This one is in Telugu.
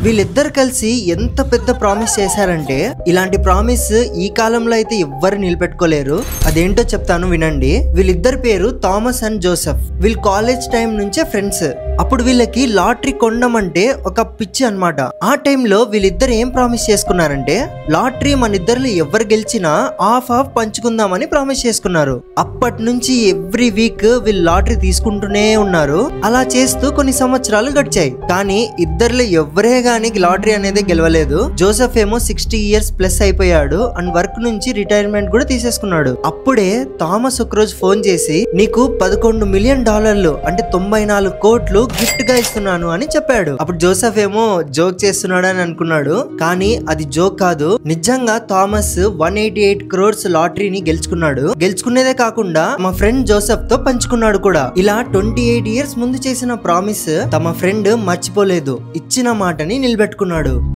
వీళ్ళిద్దరు కలిసి ఎంత పెద్ద ప్రామిస్ చేశారంటే ఇలాంటి ప్రామిస్ ఈ కాలంలో అయితే ఎవ్వరు నిలబెట్టుకోలేరు. అదేంటో చెప్తాను వినండి. వీళ్ళిద్దరి పేరు థామస్ అండ్ జోసెఫ్. వీళ్ళు కాలేజ్ టైం నుంచే ఫ్రెండ్స్. అప్పుడు వీళ్ళకి లాటరీ కొనడం ఒక పిచ్చి అన్నమాట. ఆ టైంలో వీళ్ళిద్దరు ఏం ప్రామిస్ చేసుకున్నారంటే లాటరీ మన ఇద్దరు ఎవరు గెలిచినా హాఫ్ పంచుకుందామని ప్రామిస్ చేసుకున్నారు. అప్పటి నుంచి ఎవ్రీ వీక్ వీళ్ళు లాటరీ తీసుకుంటూనే ఉన్నారు. అలా చేస్తూ కొన్ని సంవత్సరాలు గడిచాయి. కానీ ఇద్దరులో ఎవరే గానీ లాటరీ అనేది గెలవలేదు. జోసెఫ్ ఏమో 60 years ప్లస్ అయిపోయాడు అండ్ వర్క్ నుంచి రిటైర్మెంట్ కూడా తీసేసుకున్నాడు. అప్పుడే థామస్ ఒకరోజు ఫోన్ చేసి నీకు $11 million అంటే 94 కోట్లు గిఫ్ట్ గా ఇస్తున్నాను అని చెప్పాడు. అప్పుడు జోసెఫ్ ఏమో జోక్ చేస్తున్నాడు అని అనుకున్నాడు. కానీ అది జోక్ కాదు. నిజంగా థామస్ 188 crores లాటరీని గెలుచుకున్నాడు. గెలుచుకునేదే కాకుండా మా ఫ్రెండ్ జోసెఫ్ తో పంచుకున్నాడు కూడా. ఇలా 28 years ముందు చేసిన ప్రామిస్ తమ ఫ్రెండ్ మర్చిపోలేదు. ఇచ్చిన మాటని నిలబెట్టుకున్నాడు.